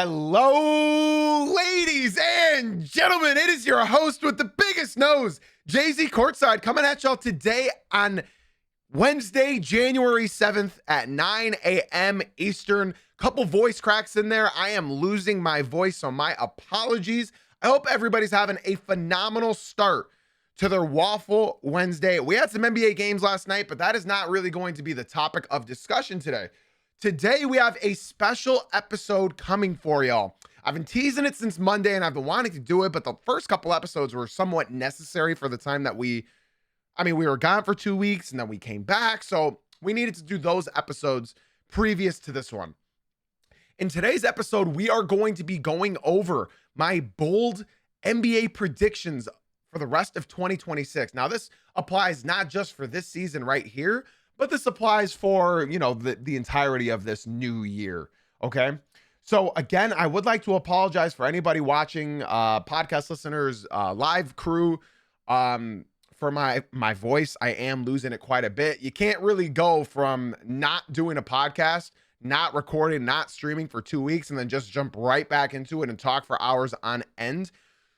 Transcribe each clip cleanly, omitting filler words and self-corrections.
Hello, ladies and gentlemen. It is your host with the biggest nose, Jay-Z Courtside, coming at y'all today on Wednesday, January 7th at 9 a.m. Eastern. Couple voice cracks in there. I am losing my voice, so my apologies. I hope everybody's having a phenomenal start to their Waffle Wednesday. We had some NBA games last night, but that is not really going to be the topic of discussion today. Today, we have a special episode coming for y'all. I've been teasing it since Monday, and I've been wanting to do it, but the first couple episodes were somewhat necessary for the time that we were gone for 2 weeks, and then we came back, so we needed to do those episodes previous to this one. In today's episode, we are going to be going over my bold NBA predictions for the rest of 2026. Now, this applies not just for this season right here, but this applies for, the entirety of this new year, okay? So again, I would like to apologize for anybody watching, podcast listeners, live crew, for my voice. I am losing it quite a bit. You can't really go from not doing a podcast, not recording, not streaming for 2 weeks, and then just jump right back into it and talk for hours on end.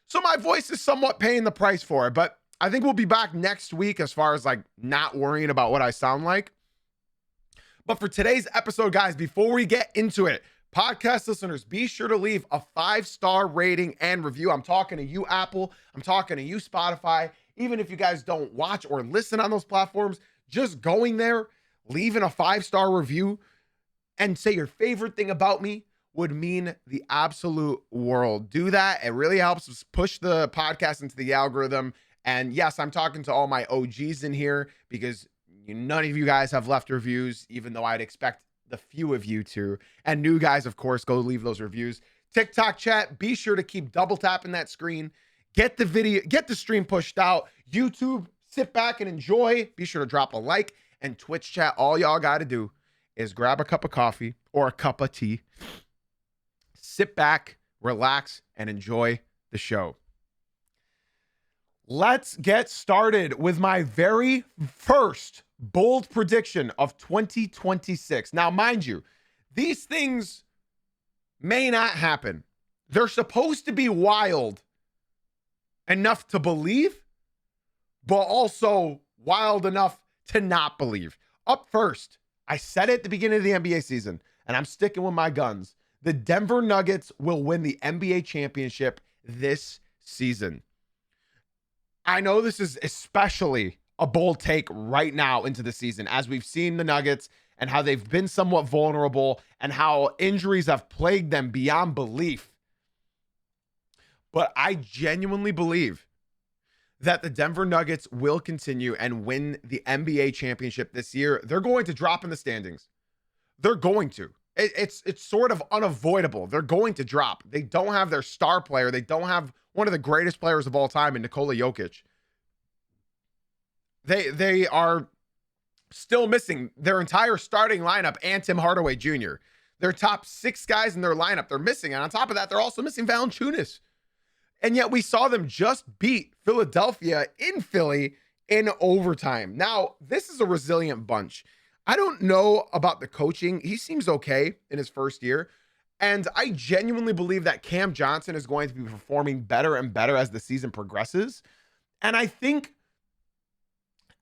So my voice is somewhat paying the price for it, but I think we'll be back next week as far as not worrying about what I sound like. But for today's episode, guys, before we get into it, podcast listeners, be sure to leave a 5-star rating and review. I'm talking to you, Apple. I'm talking to you, Spotify. Even if you guys don't watch or listen on those platforms, just going there, leaving a 5-star review and say your favorite thing about me would mean the absolute world. Do that. It really helps us push the podcast into the algorithm. And yes, I'm talking to all my OGs in here because none of you guys have left reviews, even though I'd expect the few of you to. And new guys, of course, go leave those reviews. TikTok chat, be sure to keep double tapping that screen. Get the video, get the stream pushed out. YouTube, sit back and enjoy. Be sure to drop a like. And Twitch chat, all y'all got to do is grab a cup of coffee or a cup of tea. Sit back, relax, and enjoy the show. Let's get started with my very first bold prediction of 2026. Now, mind you, these things may not happen. They're supposed to be wild enough to believe, but also wild enough to not believe. Up first, I said it at the beginning of the NBA season, and I'm sticking with my guns. The Denver Nuggets will win the NBA championship this season. I know this is especially a bold take right now into the season, as we've seen the Nuggets and how they've been somewhat vulnerable and how injuries have plagued them beyond belief. But I genuinely believe that the Denver Nuggets will continue and win the NBA championship this year. They're going to drop in the standings. They're going to. It's sort of unavoidable. They're going to drop. They don't have their star player. They don't have one of the greatest players of all time in Nikola Jokic. They are still missing their entire starting lineup and Tim Hardaway Jr. Their top 6 guys in their lineup, they're missing. And on top of that, they're also missing Valanciunas. And yet we saw them just beat Philadelphia in Philly in overtime. Now, this is a resilient bunch. I don't know about the coaching. He seems okay in his first year. And I genuinely believe that Cam Johnson is going to be performing better and better as the season progresses. And I think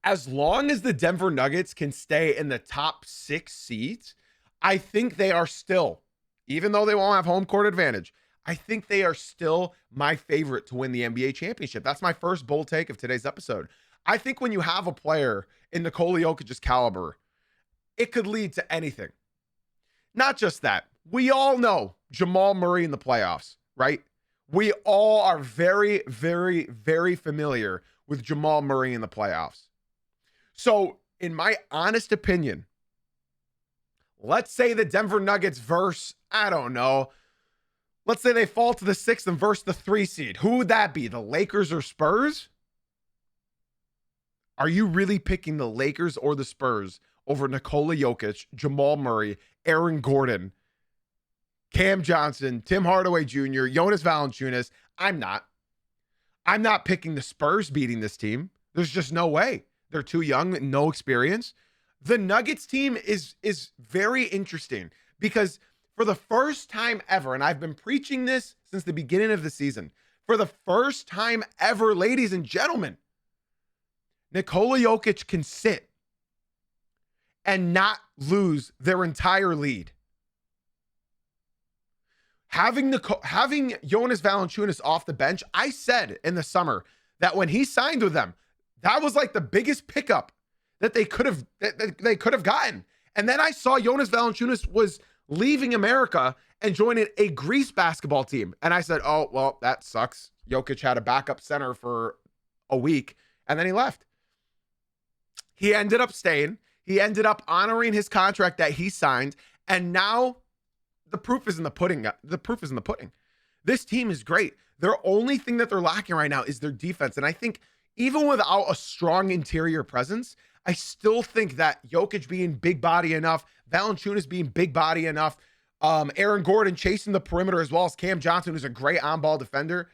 as long as the Denver Nuggets can stay in the top 6 seeds, I think they are still, even though they won't have home court advantage, I think they are still my favorite to win the NBA championship. That's my first bold take of today's episode. I think when you have a player in Nikola Jokic's caliber, it could lead to anything. Not just that. We all know Jamal Murray in the playoffs, right? We all are very, very, very familiar with Jamal Murray in the playoffs. So, in my honest opinion, let's say the Denver Nuggets verse, I don't know, let's say they fall to the 6th and verse the 3 seed. Who would that be? The Lakers or Spurs? Are you really picking the Lakers or the Spurs over Nikola Jokic, Jamal Murray, Aaron Gordon, Cam Johnson, Tim Hardaway Jr., Jonas Valanciunas? I'm not. I'm not picking the Spurs beating this team. There's just no way. They're too young, no experience. The Nuggets team is very interesting because For the first time ever, and I've been preaching this since the beginning of the season, for the first time ever, ladies and gentlemen, Nikola Jokic can sit and not lose their entire lead. Having Jonas Valanciunas off the bench, I said in the summer that when he signed with them, that was like the biggest pickup that they could have gotten. And then I saw Jonas Valanciunas was leaving America and joining a Greece basketball team. And I said, oh, well, that sucks. Jokic had a backup center for a week, and then he left. He ended up staying. He ended up honoring his contract that he signed. And now the proof is in the pudding. The proof is in the pudding. This team is great. Their only thing that they're lacking right now is their defense. And I think even without a strong interior presence, I still think that Jokic being big body enough, Valanciunas being big body enough, Aaron Gordon chasing the perimeter, as well as Cam Johnson, who's a great on-ball defender.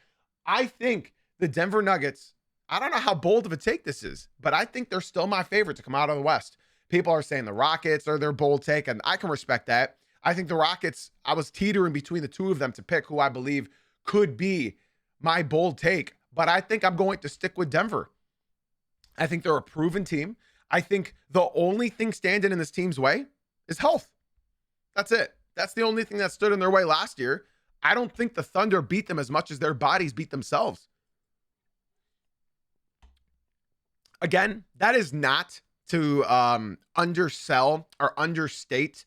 I think the Denver Nuggets, I don't know how bold of a take this is, but I think they're still my favorite to come out of the West. People are saying the Rockets are their bold take, and I can respect that. I think the Rockets, I was teetering between the two of them to pick who I believe could be my bold take, but I think I'm going to stick with Denver. I think they're a proven team. I think the only thing standing in this team's way is health. That's it. That's the only thing that stood in their way last year. I don't think the Thunder beat them as much as their bodies beat themselves. Again, that is not to undersell or understate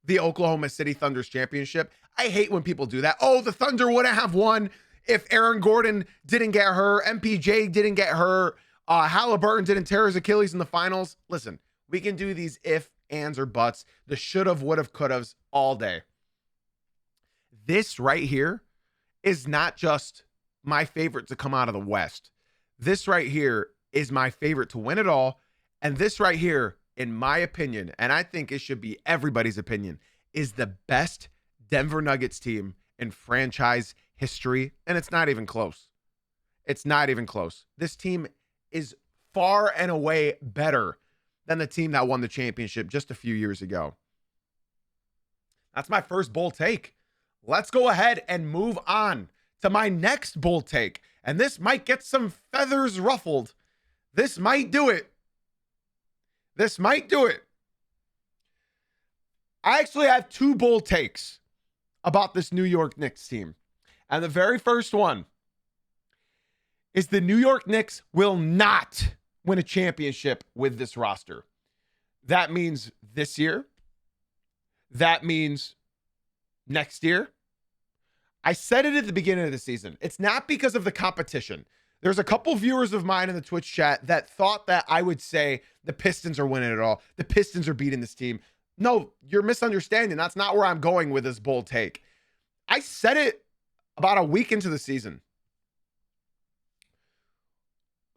the Oklahoma City Thunder's championship. I hate when people do that. Oh, the Thunder wouldn't have won if Aaron Gordon didn't get hurt, MPJ didn't get hurt, Halliburton didn't tear his Achilles in the finals. Listen, we can do these if, ands, or buts, the should've, would've, could've's all day. This right here is not just my favorite to come out of the West. This right here is my favorite to win it all. And this right here, in my opinion, and I think it should be everybody's opinion, is the best Denver Nuggets team in franchise history. And it's not even close. It's not even close. This team is far and away better than the team that won the championship just a few years ago. That's my first bold take. Let's go ahead and move on to my next bold take. And this might get some feathers ruffled. This might do it. This might do it. I actually have two bold takes about this New York Knicks team. And the very first one is the New York Knicks will not win a championship with this roster. That means this year. That means next year. I said it at the beginning of the season. It's not because of the competition. There's a couple viewers of mine in the Twitch chat that thought that I would say the Pistons are winning it all. The Pistons are beating this team. No, you're misunderstanding. That's not where I'm going with this bold take. I said it about a week into the season.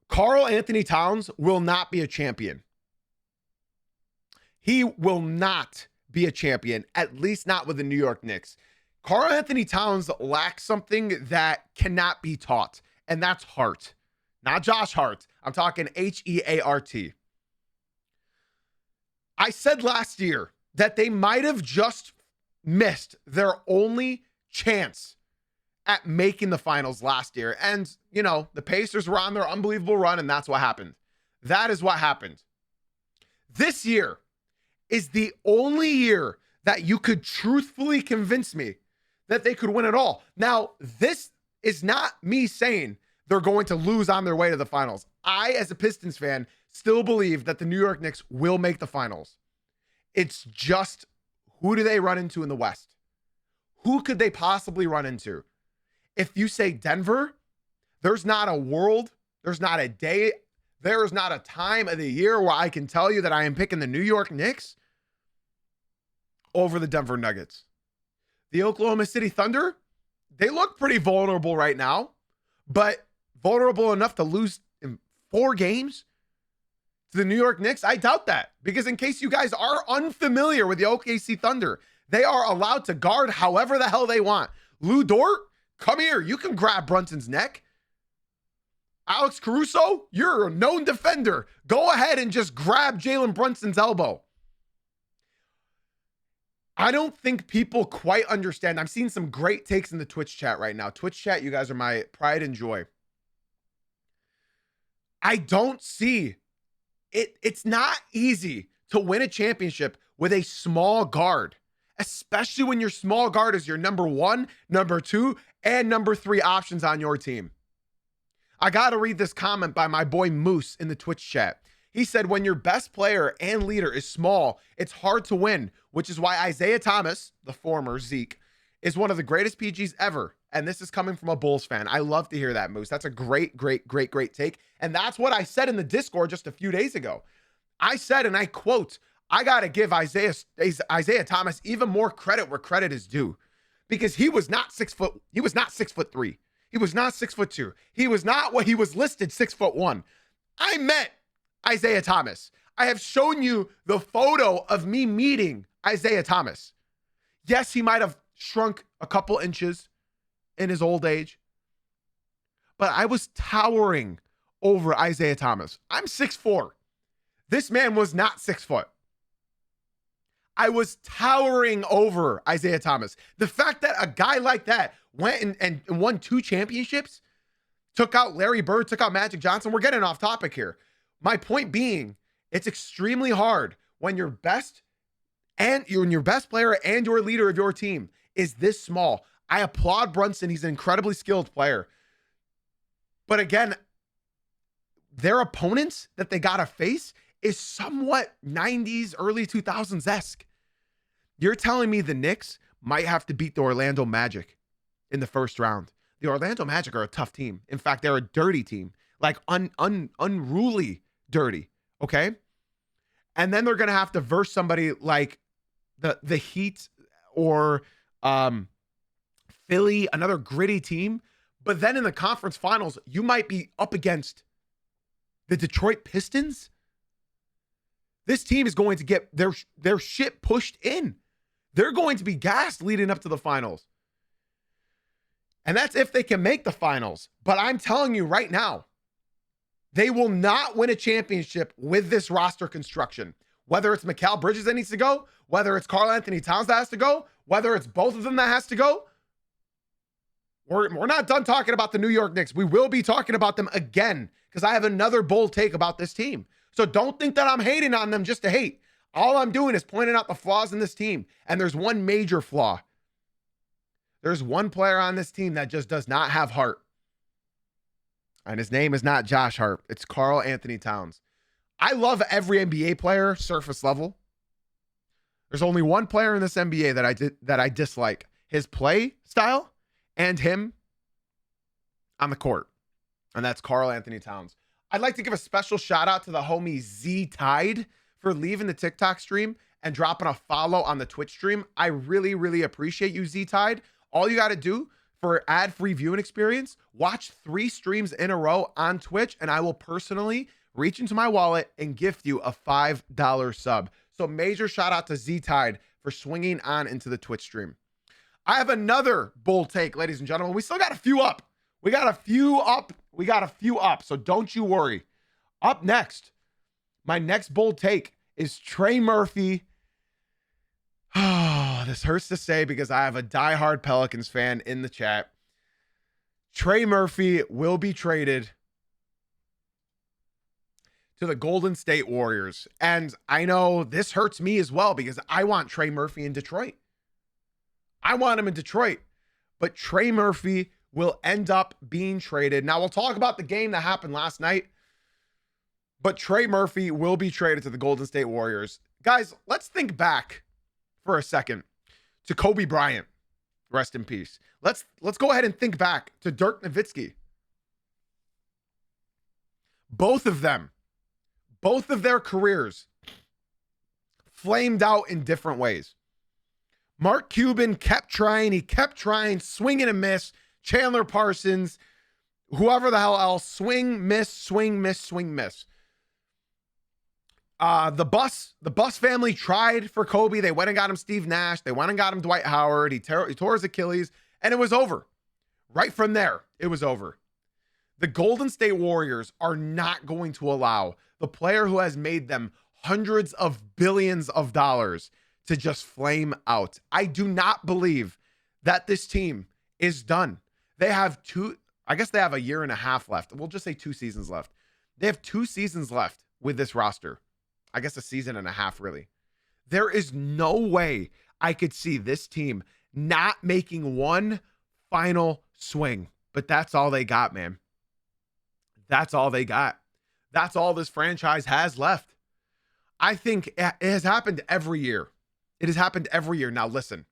Karl Anthony Towns will not be a champion. He will not be a champion, at least not with the New York Knicks. Karl Anthony Towns lacks something that cannot be taught, and that's heart. Not Josh Hart. I'm talking Heart. I said last year that they might have just missed their only chance at making the finals last year. And, you know, the Pacers were on their unbelievable run, and that's what happened. That is what happened. This year is the only year that you could truthfully convince me that they could win it all. Now, this is not me saying they're going to lose on their way to the finals. I, as a Pistons fan, still believe that the New York Knicks will make the finals. It's just, who do they run into in the West? Who could they possibly run into? If you say Denver, there's not a world, there's not a day, there is not a time of the year where I can tell you that I am picking the New York Knicks over the Denver Nuggets. The Oklahoma City Thunder, they look pretty vulnerable right now, but vulnerable enough to lose in 4 games to the New York Knicks? I doubt that, because in case you guys are unfamiliar with the OKC Thunder, they are allowed to guard however the hell they want. Lou Dort, come here. You can grab Brunson's neck. Alex Caruso, you're a known defender. Go ahead and just grab Jalen Brunson's elbow. I don't think people quite understand. I'm seeing some great takes in the Twitch chat right now. Twitch chat, you guys are my pride and joy. I don't see it. It's not easy to win a championship with a small guard, especially when your small guard is your number 1, number 2, and number 3 options on your team. I got to read this comment by my boy Moose in the Twitch chat. He said, when your best player and leader is small, it's hard to win, which is why Isaiah Thomas, the former Zeke, is one of the greatest PGs ever. And this is coming from a Bulls fan. I love to hear that, Moose. That's a great take. And that's what I said in the Discord just a few days ago. I said, and I quote, I got to give Isaiah Thomas even more credit where credit is due, because he was not 6 foot. He was not 6'3". He was not 6'2". He was not what he was listed 6'1". I met Isaiah Thomas. I have shown you the photo of me meeting Isaiah Thomas. Yes, he might have shrunk a couple inches in his old age, but I was towering over Isaiah Thomas. I'm 6'4". This man was not 6 foot. I was towering over Isaiah Thomas. The fact that a guy like that went and won 2 championships, took out Larry Bird, took out Magic Johnson. We're getting off topic here. My point being, it's extremely hard when your best player and your leader of your team is this small. I applaud Brunson. He's an incredibly skilled player. But again, their opponents that they got to face is somewhat 90s, early 2000s-esque. You're telling me the Knicks might have to beat the Orlando Magic in the first round. The Orlando Magic are a tough team. In fact, they're a dirty team, like unruly dirty, okay? And then they're going to have to verse somebody like the Heat or Philly, another gritty team. But then in the conference finals, you might be up against the Detroit Pistons. This team is going to get their shit pushed in. They're going to be gassed leading up to the finals. And that's if they can make the finals. But I'm telling you right now, they will not win a championship with this roster construction. Whether it's Mikal Bridges that needs to go, whether it's Karl-Anthony Towns that has to go, whether it's both of them that has to go. We're not done talking about the New York Knicks. We will be talking about them again, because I have another bold take about this team. So don't think that I'm hating on them just to hate. All I'm doing is pointing out the flaws in this team. And there's one major flaw. There's one player on this team that just does not have heart. And his name is not Josh Hart. It's Karl-Anthony Towns. I love every NBA player, surface level. There's only one player in this NBA that I dislike. His play style and him on the court. And that's Karl-Anthony Towns. I'd like to give a special shout out to the homie Z Tide for leaving the TikTok stream and dropping a follow on the Twitch stream. I really appreciate you, Z Tide. All you got to do for ad-free viewing experience, watch 3 streams in a row on Twitch, and I will personally reach into my wallet and gift you a $5 sub. So major shout out to Z Tide for swinging on into the Twitch stream. I have another bold take, ladies and gentlemen. We still got a few up. We got a few up. So don't you worry. Up next, my next bold take is Trey Murphy. Oh, this hurts to say because I have a diehard Pelicans fan in the chat. Trey Murphy will be traded to the Golden State Warriors. And I know this hurts me as well because I want Trey Murphy in Detroit. I want him in Detroit. But Trey Murphy will end up being traded. Now, we'll talk about the game that happened last night. But Trey Murphy will be traded to the Golden State Warriors. Guys, let's think back for a second to Kobe Bryant. Rest in peace. Let's go ahead and think back to Dirk Nowitzki. Both of them, both of their careers flamed out in different ways. Mark Cuban kept trying. He kept trying, swing and a miss. Chandler Parsons, whoever the hell else, swing, miss, swing, miss, swing, miss. The Bus family tried for Kobe. They went and got him Steve Nash. They went and got him Dwight Howard. He tore his Achilles, and it was over. Right from there, it was over. The Golden State Warriors are not going to allow the player who has made them hundreds of billions of dollars to just flame out. I do not believe that this team is done. They have I guess they have a year and a half left. We'll just say 2 seasons left. They have 2 seasons left with this roster. I guess a season and a half, really. There is no way I could see this team not making one final swing, but that's all they got, man. That's all they got. That's all this franchise has left. I think it has happened every year. It has happened every year. Now, listen,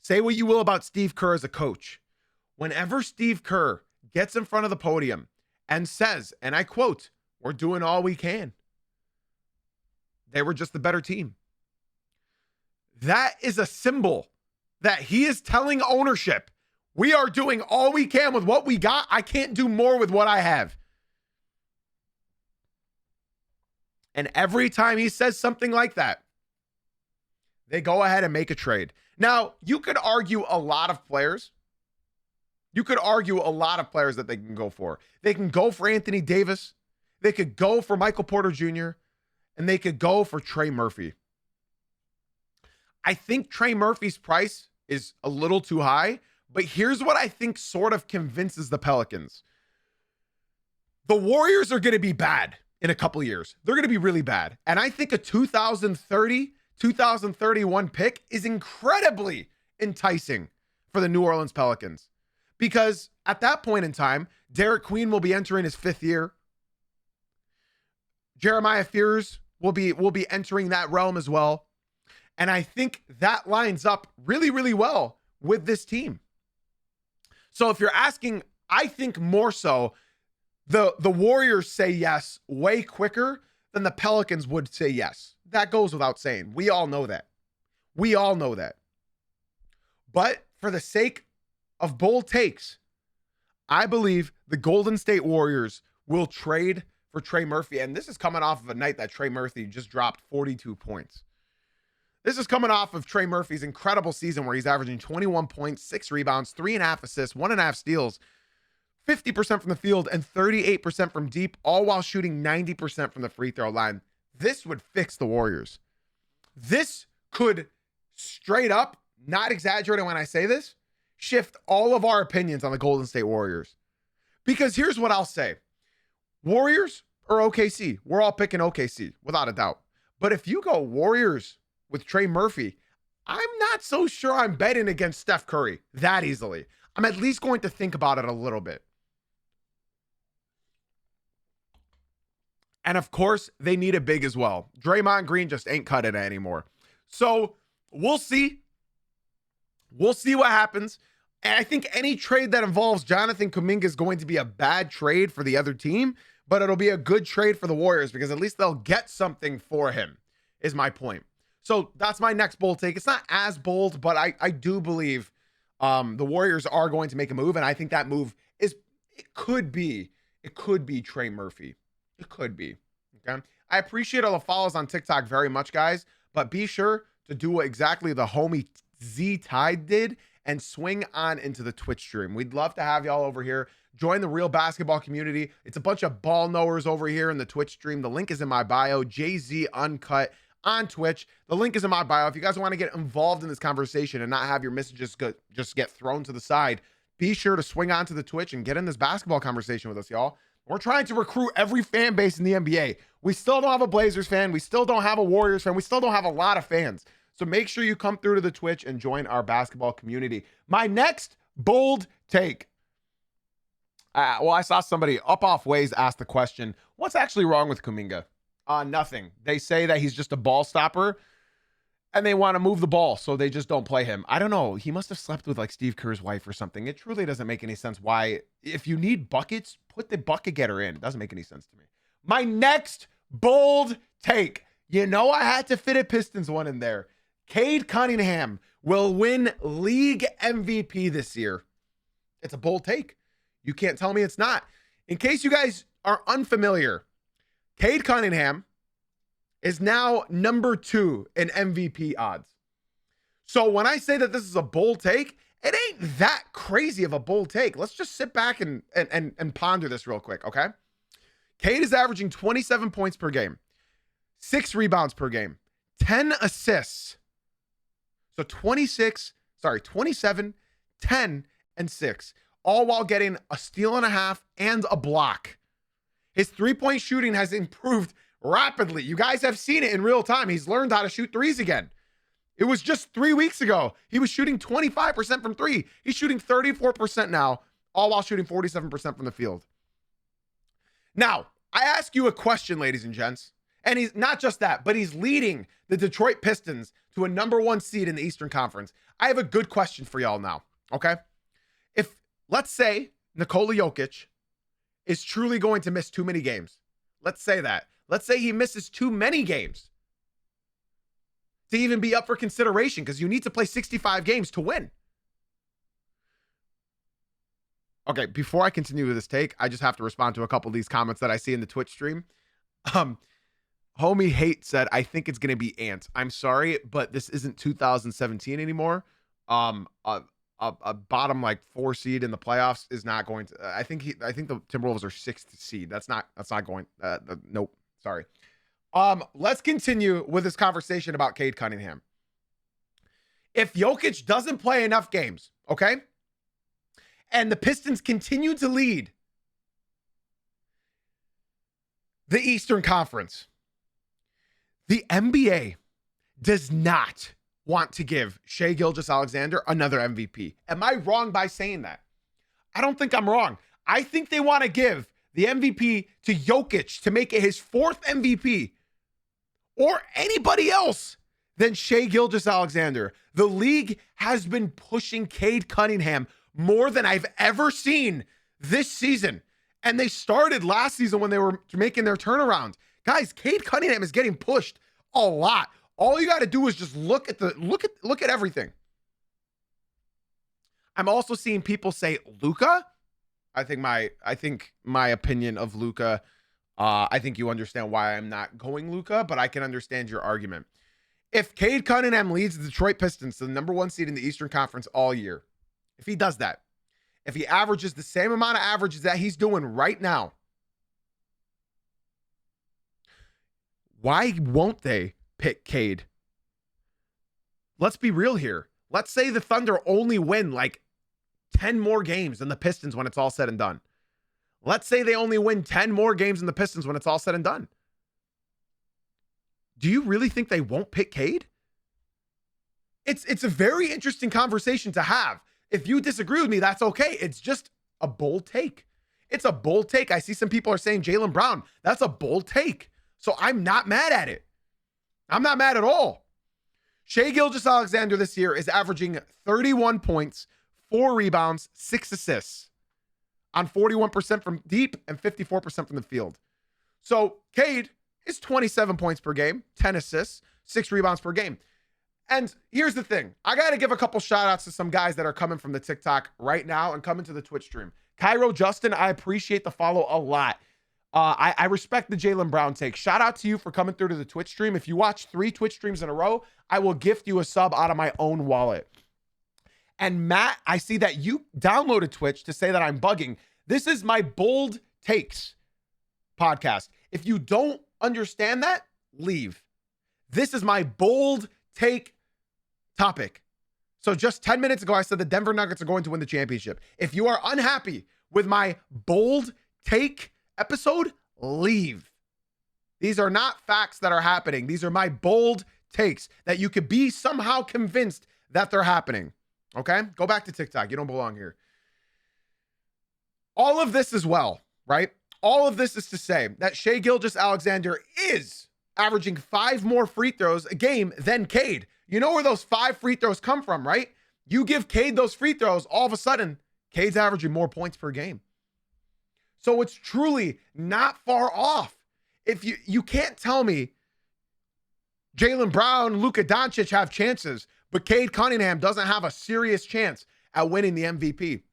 say what you will about Steve Kerr as a coach. Whenever Steve Kerr gets in front of the podium and says, and I quote, "We're doing all we can," they were just the better team. That is a symbol that he is telling ownership, we are doing all we can with what we got. I can't do more with what I have. And every time he says something like that, they go ahead and make a trade. Now, you could argue a lot of players. You could argue a lot of players that they can go for. They can go for Anthony Davis. They could go for Michael Porter Jr. And they could go for Trey Murphy. I think Trey Murphy's price is a little too high, but here's what I think sort of convinces the Pelicans. The Warriors are going to be bad in a couple of years. They're going to be really bad. And I think a 2030, 2031 pick is incredibly enticing for the New Orleans Pelicans. Because at that point in time, Derek Queen will be entering his 5th year. Jeremiah Fears will be entering that realm as well. And I think that lines up really, really well with this team. So if you're asking, I think more so the Warriors say yes way quicker than the Pelicans would say yes. That goes without saying. We all know that. We all know that. But for the sake of bold takes, I believe the Golden State Warriors will trade for Trey Murphy. And this is coming off of a night that Trey Murphy just dropped 42 points. This is coming off of Trey Murphy's incredible season where he's averaging 21 points, 6 rebounds, 3.5 assists, 1.5 steals, 50% from the field, and 38% from deep, all while shooting 90% from the free throw line. This would fix the Warriors. This could straight up, not exaggerating when I say this, shift all of our opinions on the Golden State Warriors. Because here's what I'll say. Warriors or OKC, we're all picking OKC, without a doubt. But if you go Warriors with Trey Murphy, I'm not so sure I'm betting against Steph Curry that easily. I'm at least going to think about it a little bit. And of course, they need a big as well. Draymond Green just ain't cut it anymore. So we'll see. We'll see what happens. And I think any trade that involves Jonathan Kuminga is going to be a bad trade for the other team, but it'll be a good trade for the Warriors because at least they'll get something for him, is my point. So that's my next bold take. It's not as bold, but I do believe the Warriors are going to make a move, and I think that move it could be Trey Murphy. It could be. Okay. I appreciate all the follows on TikTok very much, guys, but be sure to do what exactly the homie Z Tide did and swing on into the Twitch stream. We'd love to have y'all over here. Join the real basketball community. It's a bunch of ball knowers over here in the Twitch stream. The link is in my bio, JZ Uncut on Twitch. The link is in my bio. If you guys want to get involved in this conversation and not have your messages just get thrown to the side, be sure to swing onto the Twitch and get in this basketball conversation with us, y'all. We're trying to recruit every fan base in the NBA. We still don't have a Blazers fan. We still don't have a Warriors fan. We still don't have a lot of fans. So make sure you come through to the Twitch and join our basketball community. My next bold take. I saw somebody up off Ways ask the question, what's actually wrong with Kuminga? Nothing. They say that he's just a ball stopper and they want to move the ball, so they just don't play him. I don't know. He must have slept with like Steve Kerr's wife or something. It truly doesn't make any sense why, if you need buckets, put the bucket getter in. It doesn't make any sense to me. My next bold take. You know, I had to fit a Pistons one in there. Cade Cunningham will win league MVP this year. It's a bold take. You can't tell me it's not. In case you guys are unfamiliar, Cade Cunningham is now number 2 in MVP odds. So when I say that this is a bold take, it ain't that crazy of a bold take. Let's just sit back and ponder this real quick, okay? Cade is averaging 27 points per game, 6 rebounds per game, 10 assists So 27, 10, and 6, all while getting a steal and a half and a block. His three-point shooting has improved rapidly. You guys have seen it in real time. He's learned how to shoot threes again. It was just 3 weeks ago. He was shooting 25% from three. He's shooting 34% now, all while shooting 47% from the field. Now, I ask you a question, ladies and gents, and he's not just that, but he's leading the Detroit Pistons to a #1 seed in the Eastern Conference. I have a good question for y'all now, okay? If, let's say, Nikola Jokic is truly going to miss too many games. Let's say that. Let's say he misses too many games to even be up for consideration, because you need to play 65 games to win. Okay, before I continue with this take, I just have to respond to a couple of these comments that I see in the Twitch stream. Homie Hate said, I think it's going to be Ant. I'm sorry, but this isn't 2017 anymore. A bottom like 4 seed in the playoffs is not going to. I think the Timberwolves are 6th seed. That's not going. Nope. Sorry. Let's continue with this conversation about Cade Cunningham. If Jokic doesn't play enough games, okay, and the Pistons continue to lead the Eastern Conference, the NBA does not want to give Shai Gilgeous-Alexander another MVP. Am I wrong by saying that? I don't think I'm wrong. I think they want to give the MVP to Jokic to make it his 4th MVP, or anybody else than Shai Gilgeous-Alexander. The league has been pushing Cade Cunningham more than I've ever seen this season. And they started last season when they were making their turnaround. Guys, Cade Cunningham is getting pushed a lot. All you got to do is just look at everything. I'm also seeing people say Luka. I think my opinion of Luka, I think you understand why I'm not going Luka, but I can understand your argument. If Cade Cunningham leads the Detroit Pistons to the #1 seed in the Eastern Conference all year, if he does that, if he averages the same amount of averages that he's doing right now, why won't they pick Cade? Let's be real here. Let's say the Thunder only win like 10 more games than the Pistons when it's all said and done. Let's say they only win 10 more games than the Pistons when it's all said and done. Do you really think they won't pick Cade? It's a very interesting conversation to have. If you disagree with me, that's okay. It's just a bold take. It's a bold take. I see some people are saying Jaylen Brown. That's a bold take. So I'm not mad at it. I'm not mad at all. Shai Gilgeous-Alexander this year is averaging 31 points, 4 rebounds, 6 assists on 41% from deep and 54% from the field. So Cade is 27 points per game, 10 assists, 6 rebounds per game. And here's the thing. I got to give a couple shout outs to some guys that are coming from the TikTok right now and coming to the Twitch stream. Cairo Justin, I appreciate the follow a lot. I respect the Jaylen Brown take. Shout out to you for coming through to the Twitch stream. If you watch 3 Twitch streams in a row, I will gift you a sub out of my own wallet. And Matt, I see that you downloaded Twitch to say that I'm bugging. This is my bold takes podcast. If you don't understand that, leave. This is my bold take topic. So just 10 minutes ago, I said the Denver Nuggets are going to win the championship. If you are unhappy with my bold take episode, leave. These are not facts that are happening. These are my bold takes that you could be somehow convinced that they're happening. Okay? Go back to TikTok. You don't belong here. All of this as well, right? All of this is to say that Shai Gilgeous-Alexander is averaging 5 more free throws a game than Cade. You know where those 5 free throws come from, right? You give Cade those free throws, all of a sudden, Cade's averaging more points per game. So it's truly not far off. If you can't tell me Jaylen Brown, Luka Doncic have chances, but Cade Cunningham doesn't have a serious chance at winning the MVP.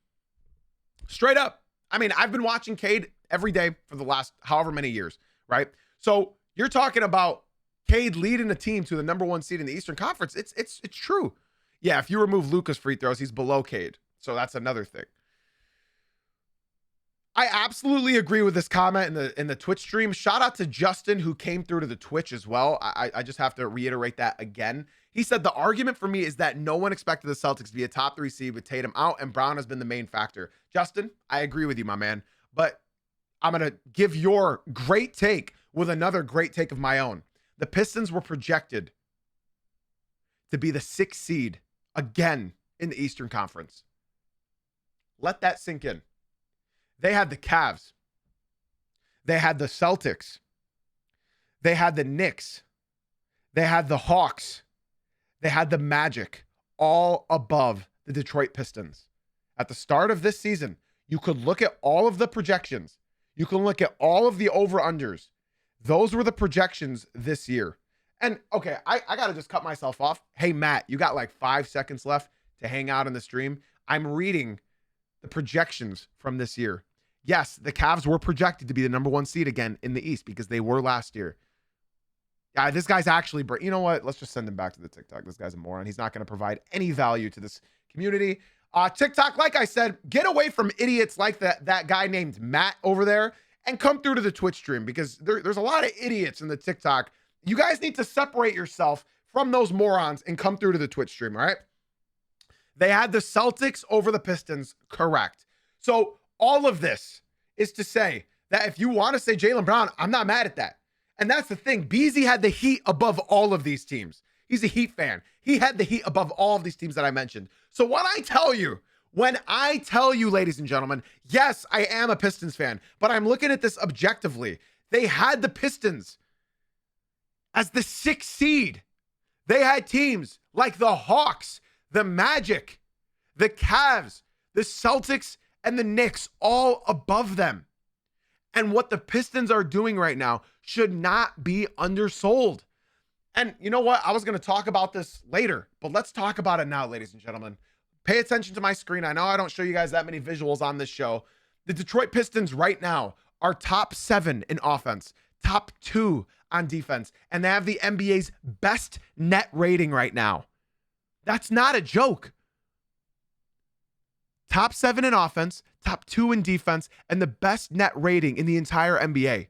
Straight up. I mean, I've been watching Cade every day for the last however many years, right? So you're talking about Cade leading the team to the #1 seed in the Eastern Conference. It's true. Yeah, if you remove Luka's free throws, he's below Cade. So that's another thing. I absolutely agree with this comment in the Twitch stream. Shout out to Justin who came through to the Twitch as well. I just have to reiterate that again. He said the argument for me is that no one expected the Celtics to be a top 3 seed with Tatum out, and Brown has been the main factor. Justin, I agree with you, my man. But I'm going to give your great take with another great take of my own. The Pistons were projected to be the 6th seed again in the Eastern Conference. Let that sink in. They had the Cavs. They had the Celtics. They had the Knicks. They had the Hawks. They had the Magic, all above the Detroit Pistons. At the start of this season, you could look at all of the projections. You can look at all of the over-unders. Those were the projections this year. And, okay, I got to just cut myself off. Hey, Matt, you got like 5 seconds left to hang out in the stream. I'm reading the projections from this year. Yes, the Cavs were projected to be the number 1 seed again in the East because they were last year. Yeah, this guy's actually, you know what? Let's just send him back to the TikTok. This guy's a moron. He's not going to provide any value to this community. TikTok, like I said, get away from idiots like that guy named Matt over there and come through to the Twitch stream because there's a lot of idiots in the TikTok. You guys need to separate yourself from those morons and come through to the Twitch stream, all right? They had the Celtics over the Pistons, correct. So all of this is to say that if you want to say Jaylen Brown, I'm not mad at that. And that's the thing. Beasley had the Heat above all of these teams. He's a Heat fan. He had the Heat above all of these teams that I mentioned. So when I tell you, ladies and gentlemen, yes, I am a Pistons fan, but I'm looking at this objectively. They had the Pistons as the 6th seed. They had teams like the Hawks, the Magic, the Cavs, the Celtics, and the Knicks all above them. And what the Pistons are doing right now should not be undersold. And you know what? I was going to talk about this later, but let's talk about it now, ladies and gentlemen. Pay attention to my screen. I know I don't show you guys that many visuals on this show. The Detroit Pistons right now are top 7 in offense, top 2 on defense, and they have the NBA's best net rating right now. That's not a joke. Top 7 in offense, top 2 in defense, and the best net rating in the entire NBA.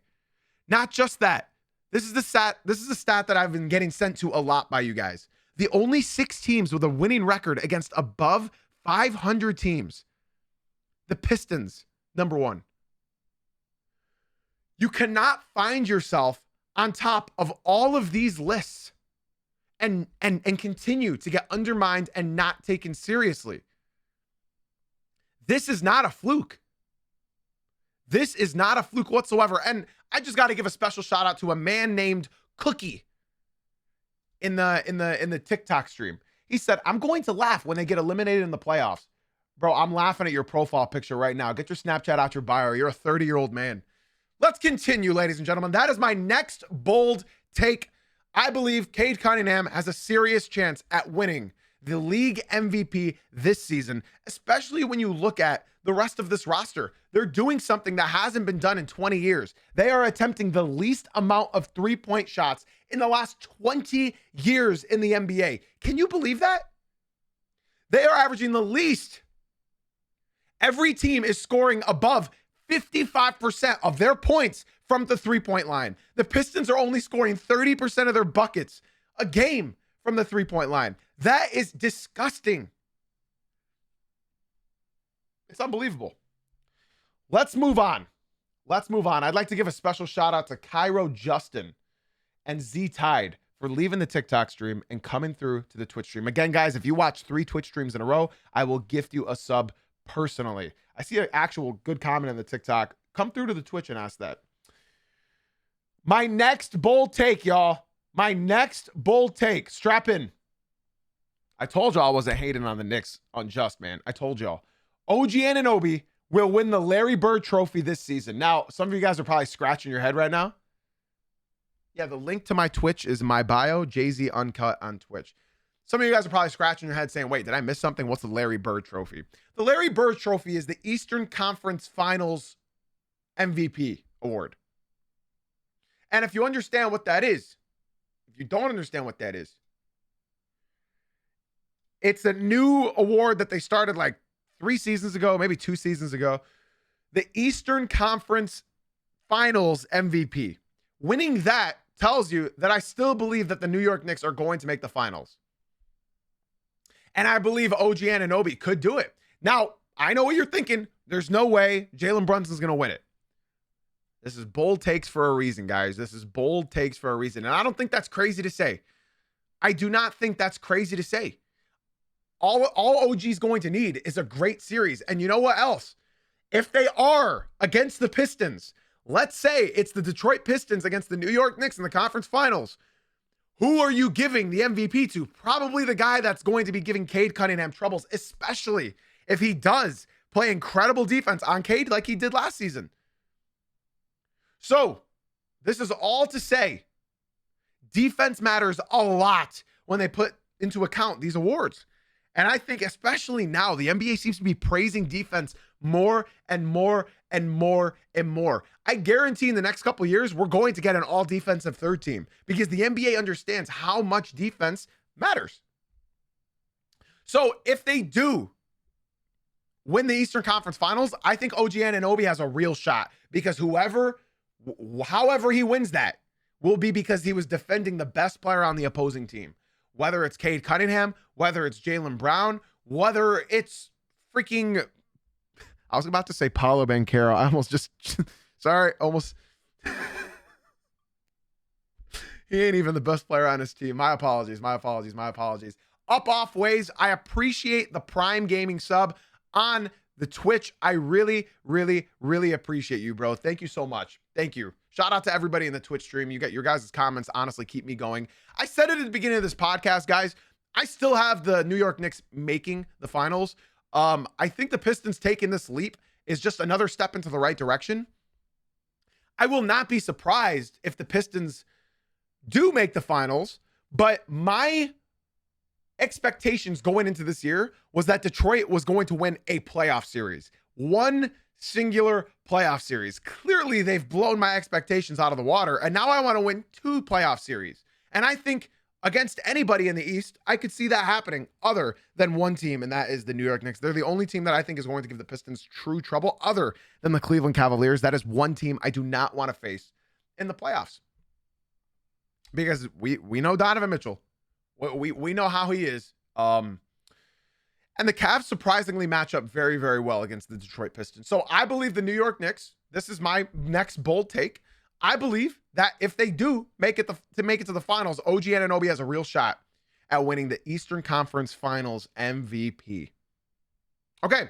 Not just that. This is the stat that I've been getting sent to a lot by you guys. The only 6 teams with a winning record against above 500 teams. The Pistons, number 1. You cannot find yourself on top of all of these lists and continue to get undermined and not taken seriously. This is not a fluke. This is not a fluke whatsoever. And I just got to give a special shout out to a man named Cookie in the TikTok stream. He said, "I'm going to laugh when they get eliminated in the playoffs." Bro, I'm laughing at your profile picture right now. Get your Snapchat out your bio. You're a 30-year-old man. Let's continue, ladies and gentlemen. That is my next bold take. I believe Cade Cunningham has a serious chance at winning the league MVP this season, especially when you look at the rest of this roster. They're doing something that hasn't been done in 20 years. They are attempting the least amount of three-point shots in the last 20 years in the NBA. Can you believe that? They are averaging the least. Every team is scoring above 55% of their points from the three-point line. The Pistons are only scoring 30% of their buckets a game from the three-point line. That is disgusting. It's unbelievable. Let's move on. I'd like to give a special shout out to Cairo Justin and Z Tide for leaving the TikTok stream and coming through to the Twitch stream. Again, guys, if you watch 3 Twitch streams in a row, I will gift you a sub personally. I see an actual good comment in the TikTok. Come through to the Twitch and ask that. My next bold take, y'all. My next bold take. Strap in. I told y'all I wasn't hating on the Knicks unjust, man. I told y'all. OG Anunoby will win the Larry Bird Trophy this season. Now, some of you guys are probably scratching your head right now. Yeah, the link to my Twitch is my bio, Jay-Z Uncut on Twitch. Some of you guys are probably scratching your head saying, wait, did I miss something? What's the Larry Bird Trophy? The Larry Bird Trophy is the Eastern Conference Finals MVP award. And if you understand what that is, if you don't understand what that is, it's a new award that they started like 3 seasons ago, maybe 2 seasons ago. the Eastern Conference Finals MVP. Winning that tells you that I still believe that the New York Knicks are going to make the finals. And I believe OG Anunoby could do it. Now, I know what you're thinking. There's no way Jalen Brunson's going to win it. This is bold takes for a reason, guys. This is bold takes for a reason. And I don't think that's crazy to say. I do not think that's crazy to say. All OG's going to need is a great series. And you know what else? If they are against the Pistons, let's say it's the Detroit Pistons against the New York Knicks in the conference finals, who are you giving the MVP to? Probably the guy that's going to be giving Cade Cunningham troubles, especially if he does play incredible defense on Cade like he did last season. So, this is all to say, defense matters a lot when they put into account these awards. And I think especially now, the NBA seems to be praising defense more and more and more and more. I guarantee in the next couple of years, we're going to get an all defensive third team because the NBA understands how much defense matters. So if they do win the Eastern Conference Finals, I think OG Anunoby has a real shot because however he wins that will be because he was defending the best player on the opposing team. Whether it's Cade Cunningham, whether it's Jaylen Brown, whether it's freaking, I was about to say Paolo Banchero. I almost just, sorry, almost. He ain't even the best player on his team. My apologies. Up off ways. I appreciate the Prime Gaming sub on the Twitch. I really, really, really appreciate you, bro. Thank you so much. Thank you. Shout out to everybody in the Twitch stream. You got your guys' comments, honestly, keep me going. I said it at the beginning of this podcast, guys. I still have the New York Knicks making the finals. I think the Pistons taking this leap is just another step into the right direction. I will not be surprised if the Pistons do make the finals, but my expectations going into this year was that Detroit was going to win a playoff series. One singular playoff series. Clearly, they've blown my expectations out of the water, and now I want to win 2 playoff series. And I think against anybody in the East, I could see that happening other than one team, and that is the New York Knicks. They're the only team that I think is going to give the Pistons true trouble other than the Cleveland Cavaliers. That is one team I do not want to face in the playoffs. Because we know Donovan Mitchell. We know how he is. And the Cavs surprisingly match up very, very well against the Detroit Pistons. So I believe the New York Knicks, this is my next bold take. I believe that if they do make it to the finals, OG Anunoby has a real shot at winning the Eastern Conference Finals MVP. Okay,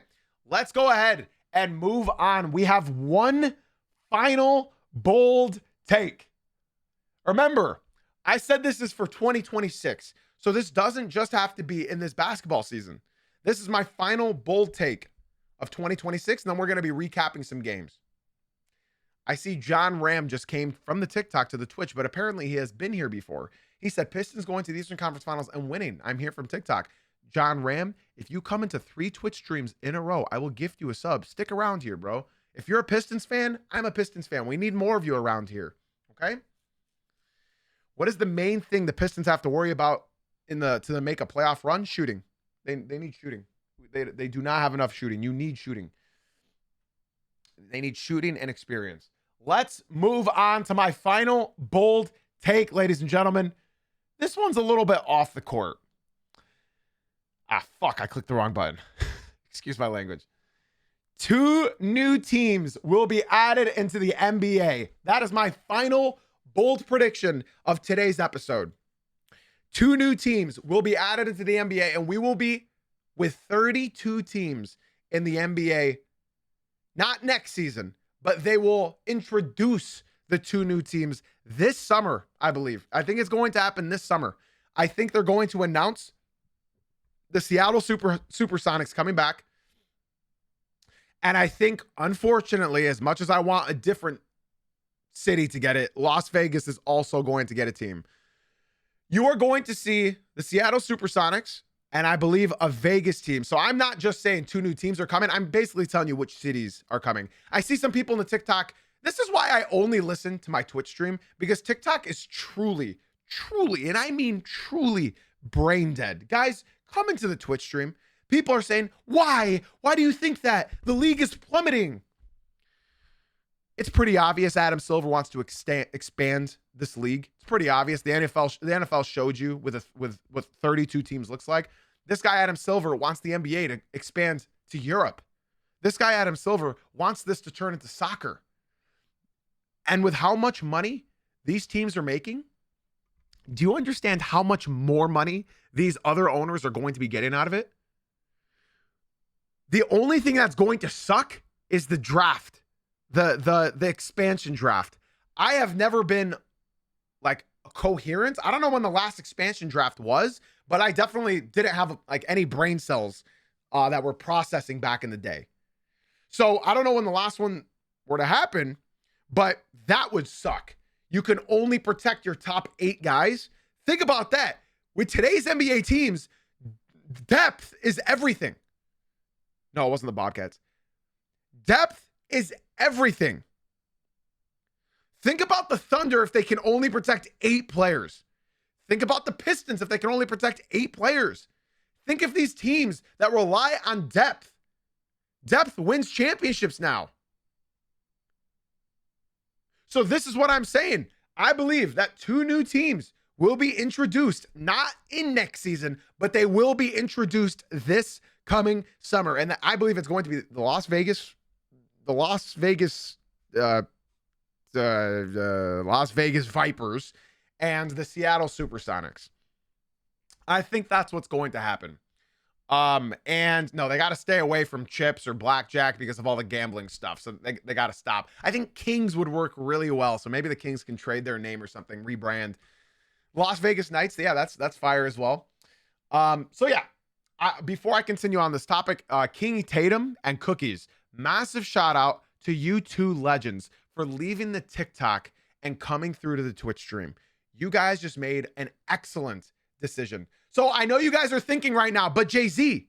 let's go ahead and move on. We have one final bold take. Remember, I said this is for 2026. So this doesn't just have to be in this basketball season. This is my final bold take of 2026, and then we're going to be recapping some games. I see John Ram just came from the TikTok to the Twitch, but apparently he has been here before. He said, Pistons going to the Eastern Conference Finals and winning. I'm here from TikTok. John Ram, if you come into 3 Twitch streams in a row, I will gift you a sub. Stick around here, bro. If you're a Pistons fan, I'm a Pistons fan. We need more of you around here, okay? What is the main thing the Pistons have to worry about to make a playoff run? Shooting. They need shooting. They do not have enough shooting. You need shooting. They need shooting and experience. Let's move on to my final bold take, ladies and gentlemen. This one's a little bit off the court. Fuck, I clicked the wrong button. Excuse my language. 2 new teams will be added into the NBA. That is my final bold prediction of today's episode. 2 new teams will be added into the NBA, and we will be with 32 teams in the NBA, not next season, but they will introduce the 2 new teams this summer, I believe. I think it's going to happen this summer. I think they're going to announce the Seattle Supersonics coming back. And I think, unfortunately, as much as I want a different city to get it, Las Vegas is also going to get a team. You are going to see the Seattle Supersonics and I believe a Vegas team. So I'm not just saying 2 new teams are coming. I'm basically telling you which cities are coming. I see some people in the TikTok. This is why I only listen to my Twitch stream, because TikTok is truly, and I mean truly, brain dead. Guys, come into the Twitch stream. People are saying, why? Why do you think that? The league is plummeting. It's pretty obvious Adam Silver wants to expand this league. It's pretty obvious. The NFL showed you with what 32 teams looks like. This guy Adam Silver wants the NBA to expand to Europe. This guy Adam Silver wants this to turn into soccer. And with how much money these teams are making, do you understand how much more money these other owners are going to be getting out of it? The only thing that's going to suck is the draft, the expansion draft. I have never been like coherent. I don't know when the last expansion draft was, but I definitely didn't have like any brain cells that were processing back in the day. So I don't know when the last one were to happen, but that would suck. You can only protect your top 8 guys. Think about that. With today's NBA teams, depth is everything. No, it wasn't the Bobcats. Depth is everything. Think about the Thunder if they can only protect 8 players. Think about the Pistons if they can only protect 8 players. Think of these teams that rely on depth. Depth wins championships now. So this is what I'm saying. I believe that 2 new teams will be introduced, not in next season, but they will be introduced this coming summer. And I believe it's going to be the Las Vegas Vipers and the Seattle Supersonics. I think that's what's going to happen. And no, they got to stay away from chips or blackjack because of all the gambling stuff. So they got to stop. I think Kings would work really well. So maybe the Kings can trade their name or something, rebrand. Las Vegas Knights. Yeah, that's fire as well. So yeah, before I continue on this topic, King Tatum and Cookies, massive shout out to you 2 legends for leaving the TikTok and coming through to the Twitch stream. You guys just made an excellent decision. So I know you guys are thinking right now, but Jay-Z,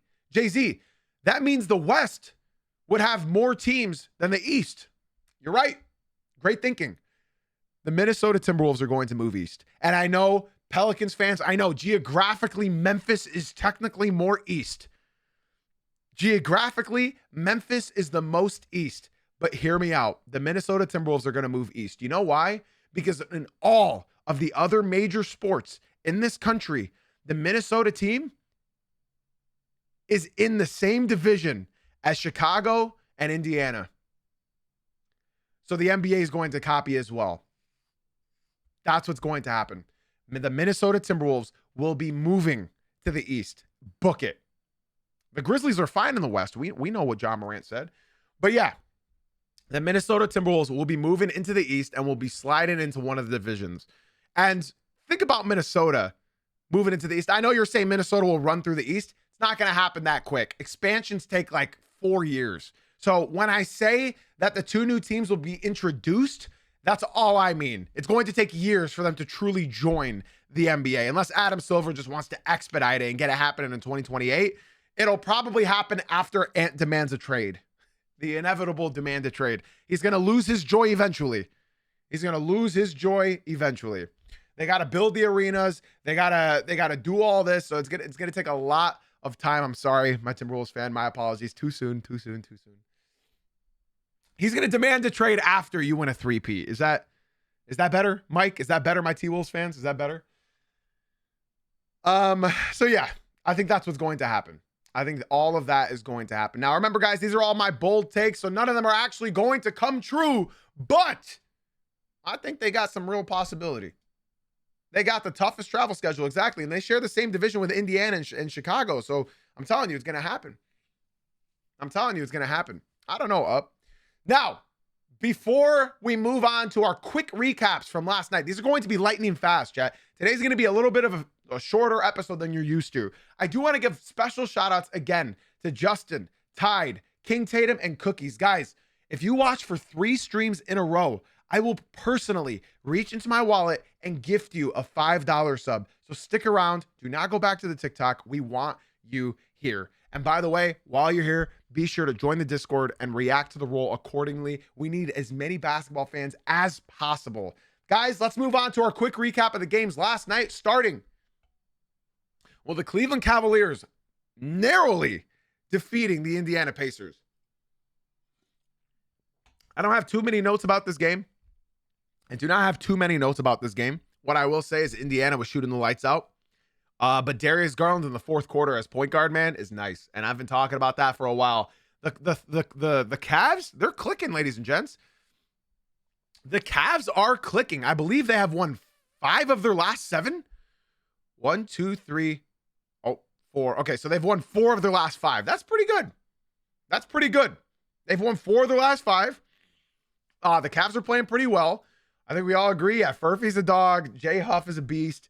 that means the West would have more teams than the East. You're right. Great thinking. The Minnesota Timberwolves are going to move east. And I know Pelicans fans, I know geographically Memphis is technically more east. Geographically, Memphis is the most east. But hear me out. The Minnesota Timberwolves are going to move east. You know why? Because in all of the other major sports in this country, the Minnesota team is in the same division as Chicago and Indiana. So the NBA is going to copy as well. That's what's going to happen. The Minnesota Timberwolves will be moving to the East. Book it. The Grizzlies are fine in the West. We know what John Morant said. But yeah, the Minnesota Timberwolves will be moving into the East and will be sliding into one of the divisions. And think about Minnesota moving into the East. I know you're saying Minnesota will run through the East. It's not going to happen that quick. Expansions take like 4 years. So when I say that the 2 new teams will be introduced, that's all I mean. It's going to take years for them to truly join the NBA. Unless Adam Silver just wants to expedite it and get it happening in 2028. It'll probably happen after Ant demands a trade. The inevitable demand a trade. He's going to lose his joy eventually. They got to build the arenas. They got to do all this. So it's going to take a lot of time. I'm sorry, my Timberwolves fan. My apologies. Too soon. He's going to demand a trade after you win a 3-peat. Is that better, Mike? Is that better, my T-Wolves fans? Is that better? So yeah, I think that's what's going to happen. I think all of that is going to happen. Now, remember, guys, these are all my bold takes, so none of them are actually going to come true, but I think they got some real possibility. They got the toughest travel schedule, exactly, and they share the same division with Indiana and Chicago, so I'm telling you, it's going to happen. I don't know, Up. Now, before we move on to our quick recaps from last night, these are going to be lightning fast, chat. Today's going to be a little bit of a shorter episode than you're used to. I do want to give special shout outs again to Justin, Tide, King Tatum, and Cookies. Guys, if you watch for 3 streams in a row, I will personally reach into my wallet and gift you a $5 sub. So stick around. Do not go back to the TikTok. We want you here. And by the way, while you're here, be sure to join the Discord and react to the roll accordingly. We need as many basketball fans as possible. Guys, let's move on to our quick recap of the games last night, starting. Well, the Cleveland Cavaliers narrowly defeating the Indiana Pacers. I don't have too many notes about this game. I do not have too many notes about this game. What I will say is Indiana was shooting the lights out. But Darius Garland in the fourth quarter as point guard, man, is nice. And I've been talking about that for a while. The Cavs, they're clicking, ladies and gents. The Cavs are clicking. I believe they have won 5 of their last 7. 1, 2, 3, 4. Okay, so they've won 4 of their last 5. That's pretty good. That's pretty good. They've won 4 of their last 5. The Cavs are playing pretty well. I think we all agree. Yeah, Furphy's a dog. Jay Huff is a beast.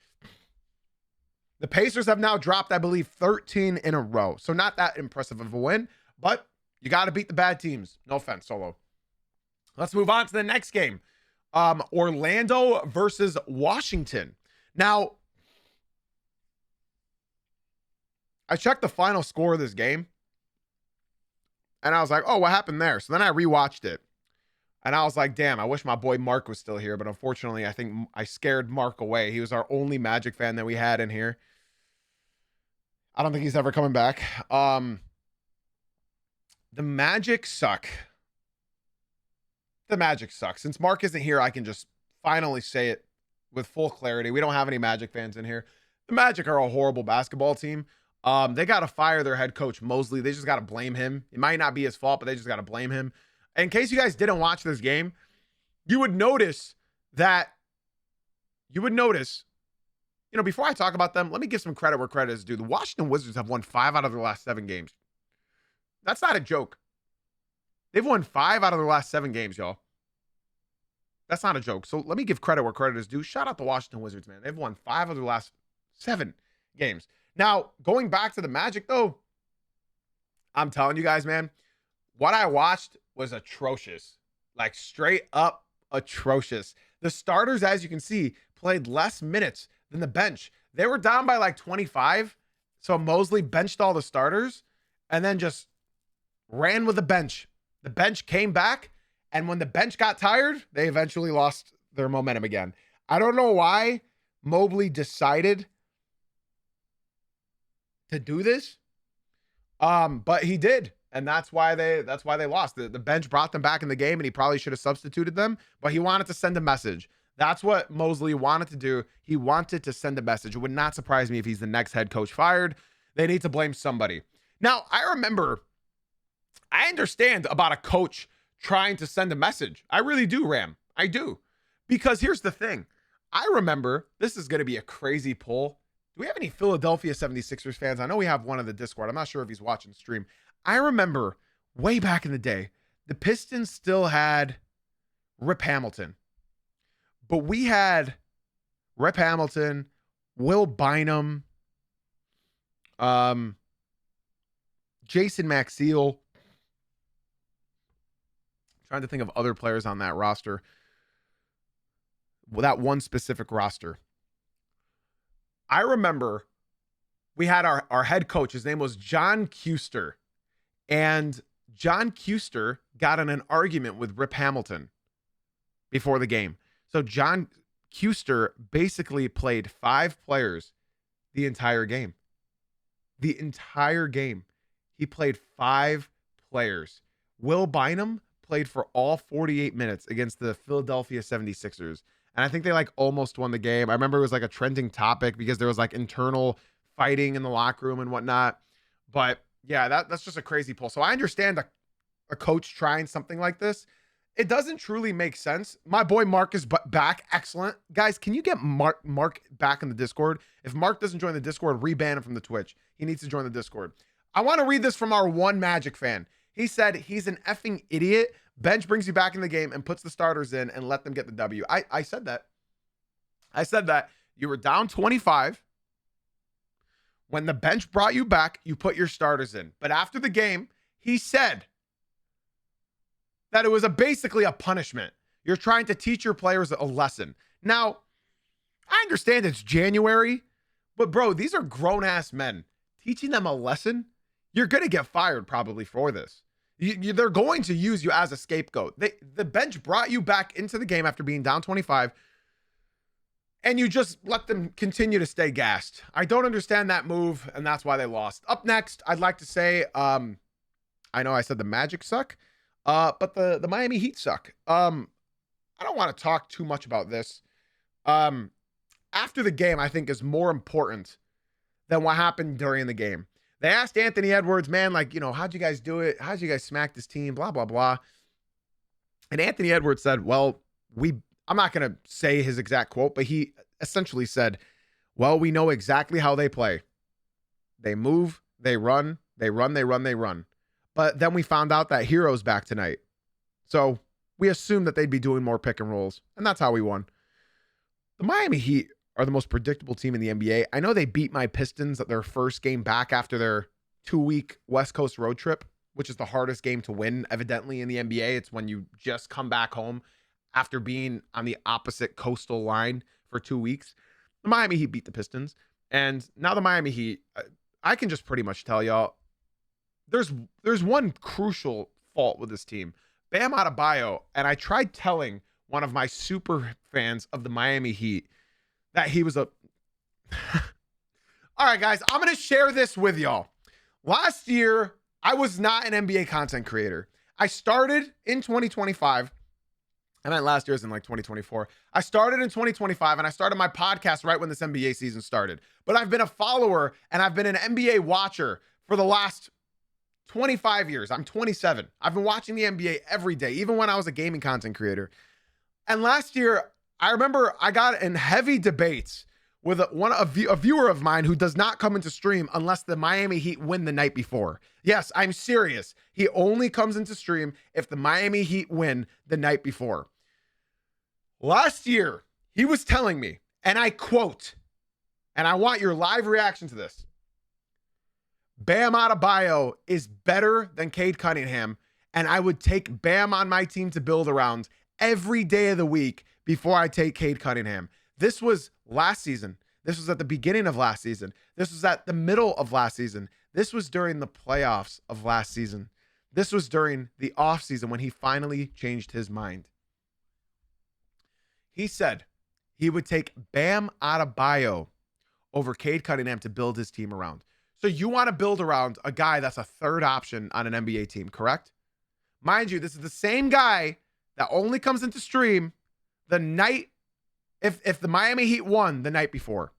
The Pacers have now dropped, I believe, 13 in a row. So not that impressive of a win, but you got to beat the bad teams. No offense, Solo. Let's move on to the next game. Orlando versus Washington. Now, I checked the final score of this game, and I was like, oh, what happened there? So then I rewatched it, and I was like, damn, I wish my boy Mark was still here, but unfortunately, I think I scared Mark away. He was our only Magic fan that we had in here. I don't think he's ever coming back. The Magic suck. The Magic suck. Since Mark isn't here, I can just finally say it with full clarity. We don't have any Magic fans in here. The Magic are a horrible basketball team. They got to fire their head coach, Mosley. They just got to blame him. It might not be his fault, but they just got to blame him. In case you guys didn't watch this game, you would notice, before I talk about them, let me give some credit where credit is due. The Washington Wizards have won 5 out of their last 7 games. That's not a joke. They've won 5 out of their last 7 games, y'all. That's not a joke. So let me give credit where credit is due. Shout out the Washington Wizards, man. They've won 5 of their last 7 games. Now, going back to the Magic, though, I'm telling you guys, man, what I watched was atrocious. Like, straight up atrocious. The starters, as you can see, played less minutes than the bench. They were down by like 25, so Mosley benched all the starters and then just ran with the bench. The bench came back, and when the bench got tired, they eventually lost their momentum again. I don't know why Mobley decided to do this, but he did, and that's why they lost. The bench brought them back in the game, and he probably should have substituted them, but he wanted to send a message. That's what Mosley wanted to do. He wanted to send a message. It would not surprise me if he's the next head coach fired. They need to blame somebody. Now, I understand about a coach trying to send a message. I really do, Ram. I do. Because here's the thing. I remember, this is going to be a crazy poll. Do we have any Philadelphia 76ers fans? I know we have one in the Discord. I'm not sure if he's watching the stream. I remember way back in the day, the Pistons still had Rip Hamilton. But we had Rip Hamilton, Will Bynum, Jason Maxiell. Trying to think of other players on that roster. Well, that one specific roster. I remember we had our head coach. His name was John Kuester. And John Kuester got in an argument with Rip Hamilton before the game. So John Kuester basically played 5 players the entire game. The entire game. He played 5 players. Will Bynum played for all 48 minutes against the Philadelphia 76ers. And I think they almost won the game. I remember it was a trending topic because there was internal fighting in the locker room and whatnot. But yeah, that's just a crazy pull. So I understand a coach trying something like this. It doesn't truly make sense. My boy Mark is back. Excellent. Guys, can you get Mark back in the Discord? If Mark doesn't join the Discord, reban him from the Twitch. He needs to join the Discord. I want to read this from our one Magic fan. He said, he's an effing idiot. Bench brings you back in the game and puts the starters in and let them get the W. I said that. I said that. You were down 25. When the bench brought you back, you put your starters in. But after the game, he said that it was basically a punishment. You're trying to teach your players a lesson. Now, I understand it's January, but bro, these are grown-ass men. Teaching them a lesson? You're going to get fired probably for this. They're going to use you as a scapegoat. The bench brought you back into the game after being down 25, and you just let them continue to stay gassed. I don't understand that move, and that's why they lost. Up next, I'd like to say, I know I said the Magic suck. But the Miami Heat suck. I don't want to talk too much about this. After the game, I think is more important than what happened during the game. They asked Anthony Edwards, man, like, how'd you guys do it? How'd you guys smack this team? Blah, blah, blah. And Anthony Edwards said, well, I'm not going to say his exact quote, but he essentially said, well, we know exactly how they play. They move, they run, they run, they run, they run. But then we found out that Hero's back tonight. So we assumed that they'd be doing more pick and rolls, and that's how we won. The Miami Heat are the most predictable team in the NBA. I know they beat my Pistons at their first game back after their 2-week West Coast road trip, which is the hardest game to win, evidently, in the NBA. It's when you just come back home after being on the opposite coastal line for 2 weeks. The Miami Heat beat the Pistons, and now the Miami Heat, I can just pretty much tell y'all, there's one crucial fault with this team. Bam Adebayo, and I tried telling one of my super fans of the Miami Heat that he was a... All right, guys, I'm going to share this with y'all. Last year, I was not an NBA content creator. I started in 2025. I meant last year, as in like 2024. I started in 2025, and I started my podcast right when this NBA season started. But I've been a follower, and I've been an NBA watcher for the last 25 years. I'm 27. I've been watching the NBA every day, even when I was a gaming content creator. And last year, I remember I got in heavy debates with a viewer of mine who does not come into stream unless the Miami Heat win the night before. Yes, I'm serious. He only comes into stream if the Miami Heat win the night before. Last year, he was telling me, and I quote, and I want your live reaction to this: Bam Adebayo is better than Cade Cunningham, and I would take Bam on my team to build around every day of the week before I take Cade Cunningham. This was last season. This was at the beginning of last season. This was at the middle of last season. This was during the playoffs of last season. This was during the offseason when he finally changed his mind. He said he would take Bam Adebayo over Cade Cunningham to build his team around. So you want to build around a guy that's a third option on an NBA team, correct? Mind you, this is the same guy that only comes into stream the night, if the Miami Heat won the night before.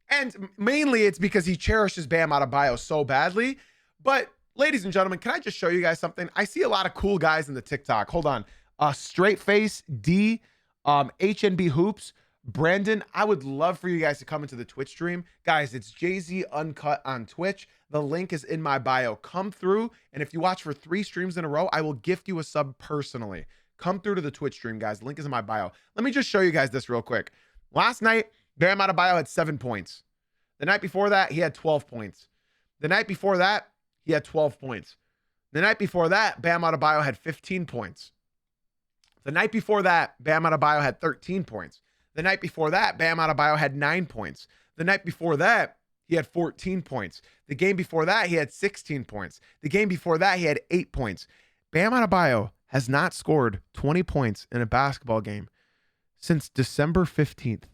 And mainly it's because he cherishes Bam Adebayo so badly. But ladies and gentlemen, can I just show you guys something? I see a lot of cool guys in the TikTok. Hold on. Straight Face, D, HNB Hoops, Brandon, I would love for you guys to come into the Twitch stream. Guys, it's Jay-Z Uncut on Twitch. The link is in my bio. Come through, and if you watch for 3 streams in a row, I will gift you a sub personally. Come through to the Twitch stream, guys. The link is in my bio. Let me just show you guys this real quick. Last night, Bam Adebayo had 7 points. The night before that, he had 12 points. The night before that, he had 12 points. The night before that, Bam Adebayo had 15 points. The night before that, Bam Adebayo had 13 points. The night before that, Bam Adebayo had 9 points. The night before that, he had 14 points. The game before that, he had 16 points. The game before that, he had 8 points. Bam Adebayo has not scored 20 points in a basketball game since December 15th.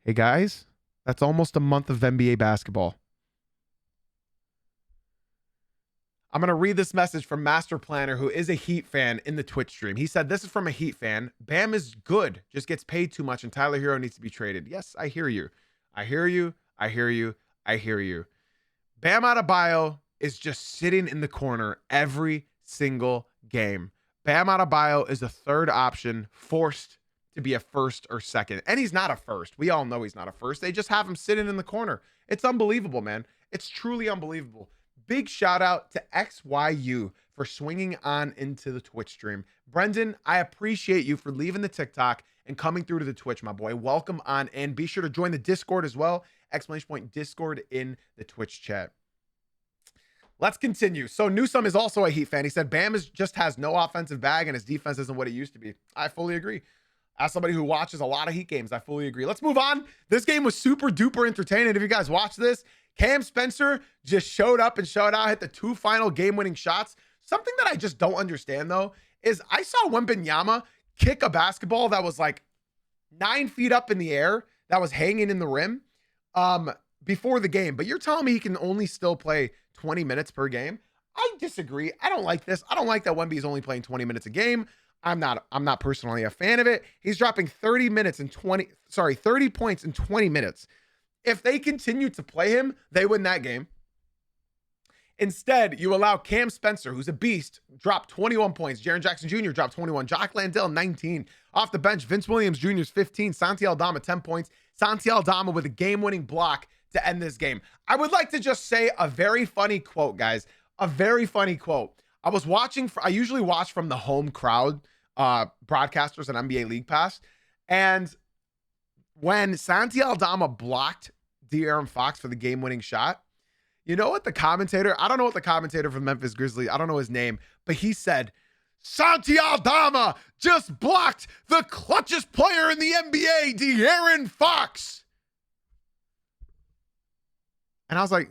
Hey guys, that's almost a month of NBA basketball. I'm going to read this message from Master Planner, who is a Heat fan, in the Twitch stream. He said, this is from a Heat fan. Bam is good, just gets paid too much, and Tyler Hero needs to be traded. Yes, I hear you. I hear you. I hear you. I hear you. Bam Adebayo is just sitting in the corner every single game. Bam Adebayo is a third option, forced to be a first or second. And he's not a first. We all know he's not a first. They just have him sitting in the corner. It's unbelievable, man. It's truly unbelievable. Big shout out to XYU for swinging on into the Twitch stream. Brendan, I appreciate you for leaving the TikTok and coming through to the Twitch, my boy. Welcome on in. Be sure to join the Discord as well. Exclamation point Discord in the Twitch chat. Let's continue. So Newsome is also a Heat fan. He said Bam just has no offensive bag and his defense isn't what it used to be. I fully agree. As somebody who watches a lot of Heat games, I fully agree. Let's move on. This game was super duper entertaining. If you guys watch this, Cam Spencer just showed up and showed out, hit the 2 final game-winning shots. Something that I just don't understand, though, is I saw Wembanyama kick a basketball that was like 9 feet up in the air that was hanging in the rim. before the game, but you're telling me he can only still play 20 minutes per game? I disagree. I don't like this. I don't like that Wemby is only playing 20 minutes a game. I'm not personally a fan of it. He's dropping 30 points in 20 minutes. If they continue to play him, they win that game. Instead, you allow Cam Spencer, who's a beast, drop 21 points. Jaren Jackson Jr. dropped 21. Jock Landale, 19. Off the bench, Vince Williams Jr.'s 15. Santi Aldama, 10 points. Santi Aldama with a game-winning block to end this game. I would like to just say a very funny quote, guys. A very funny quote. I usually watch from the home crowd broadcasters on NBA League Pass. And when Santi Aldama blocked De'Aaron Fox for the game-winning shot, you know what the commentator, I don't know what the commentator from Memphis Grizzlies, I don't know his name, but he said, Santi Aldama just blocked the clutchest player in the NBA, De'Aaron Fox. And I was like,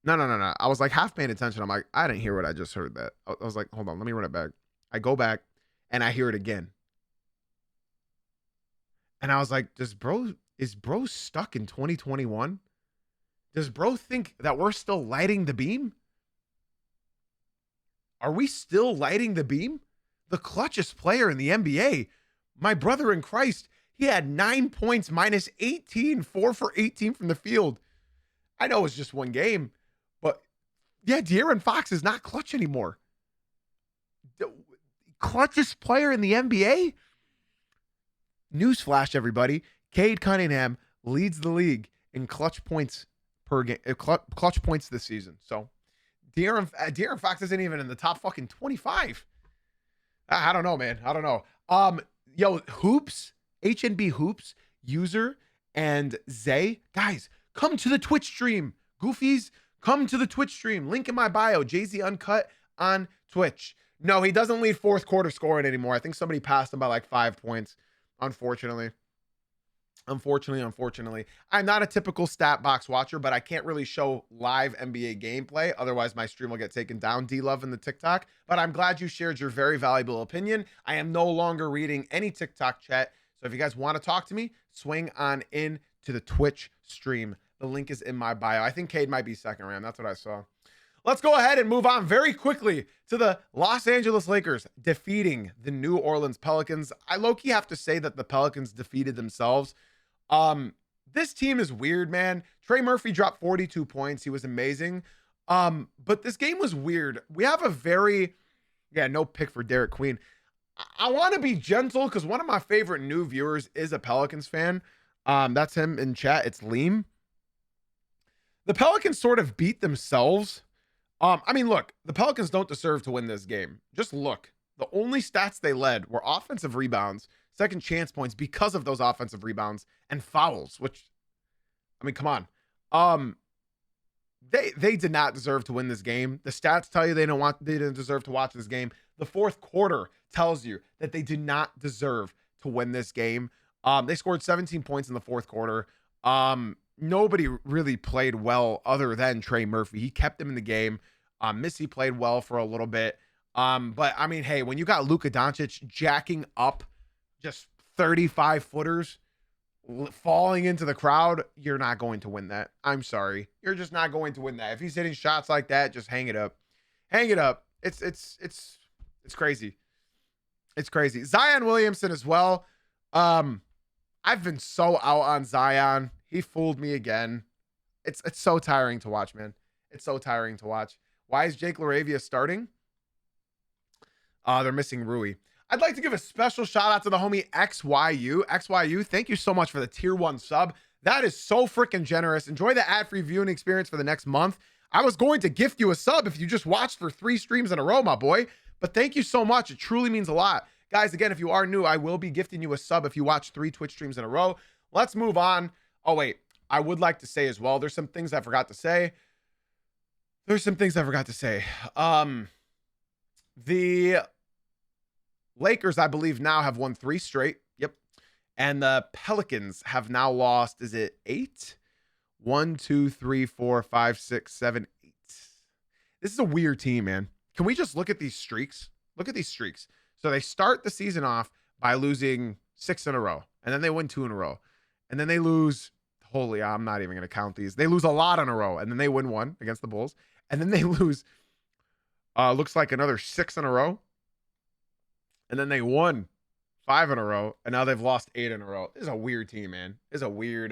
no. I was like half paying attention. I'm like, I didn't hear what I just heard that. I was like, hold on, let me run it back. I go back and I hear it again. And I was like, is bro stuck in 2021? Does bro think that we're still lighting the beam? Are we still lighting the beam? The clutchest player in the NBA, my brother in Christ, he had 9 points minus 18, 4 for 18 from the field. I know it's just one game, but yeah, De'Aaron Fox is not clutch anymore. The clutchest player in the NBA? Newsflash, everybody. Cade Cunningham leads the league in clutch points per game, clutch points this season. So De'Aaron Fox isn't even in the top fucking 25. I don't know, man. I don't know. Yo, Hoops, HNB Hoops user and Zay, guys, come to the Twitch stream. Goofies, come to the Twitch stream. Link in my bio. Jay-Z Uncut on Twitch. No, he doesn't lead fourth quarter scoring anymore. I think somebody passed him by like 5 points. Unfortunately, I'm not a typical stat box watcher, but I can't really show live NBA gameplay. Otherwise, my stream will get taken down. D-Love in the TikTok. But I'm glad you shared your very valuable opinion. I am no longer reading any TikTok chat. So if you guys want to talk to me, swing on in to the Twitch stream. The link is in my bio. I think Cade might be second round. That's what I saw. Let's go ahead and move on very quickly to the Los Angeles Lakers defeating the New Orleans Pelicans. I low-key have to say that the Pelicans defeated themselves. This team is weird, man. Trey Murphy dropped 42 points. He was amazing. But this game was weird. We have no pick for Derek Queen. I want to be gentle because one of my favorite new viewers is a Pelicans fan. That's him in chat. It's Liam. The Pelicans sort of beat themselves. I mean, look, the Pelicans don't deserve to win this game. Just look. The only stats they led were offensive rebounds, second chance points because of those offensive rebounds, and fouls, which, I mean, come on. They did not deserve to win this game. The stats tell you they didn't deserve to watch this game. The fourth quarter tells you that they did not deserve to win this game. They scored 17 points in the fourth quarter. Nobody really played well other than Trey Murphy. He kept them in the game. Missy played well for a little bit. But I mean, hey, when you got Luka Doncic jacking up just 35 footers, falling into the crowd, you're not going to win that. I'm sorry. You're just not going to win that. If he's hitting shots like that, just hang it up. Hang it up. It's crazy. It's crazy. Zion Williamson as well. I've been so out on Zion. He fooled me again. It's so tiring to watch, man. It's so tiring to watch. Why is Jake LaRavia starting? They're missing Rui. I'd like to give a special shout out to the homie XYU. XYU, thank you so much for the tier 1 sub. That is so freaking generous. Enjoy the ad-free viewing experience for the next month. I was going to gift you a sub if you just watched for 3 streams in a row, my boy. But thank you so much. It truly means a lot. Guys, again, if you are new, I will be gifting you a sub if you watch 3 Twitch streams in a row. Let's move on. Oh, wait. I would like to say as well, there's some things I forgot to say. The Lakers, I believe, now have won 3 straight. Yep. And the Pelicans have now lost, is it 8? 1, 2, 3, 4, 5, 6, 7, 8. This is a weird team, man. Can we just look at these streaks? Look at these streaks. So they start the season off by losing 6 in a row. And then they win 2 in a row. And then they lose Holy, I'm not even going to count these. They lose a lot in a row, and then they win one against the Bulls, and then they lose, looks like another 6 in a row, and then they won 5 in a row, and now they've lost 8 in a row. This is a weird team, man. This is a weird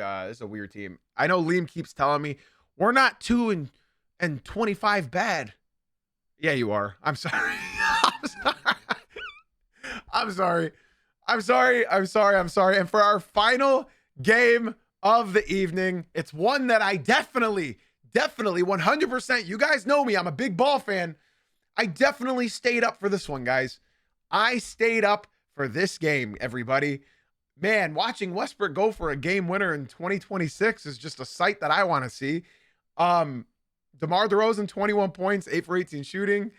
team. I know Liam keeps telling me we're not 2 and 25 bad. Yeah, you are. I'm sorry. I'm sorry. And for our final game of the evening, it's one that I definitely 100%, you guys know me, I'm a big ball fan. I definitely stayed up for this one, guys. I stayed up for this game, everybody. Man, watching Westbrook go for a game winner in 2026 is just a sight that I want to see. DeMar DeRozan, 21 points, 8 for 18 shooting.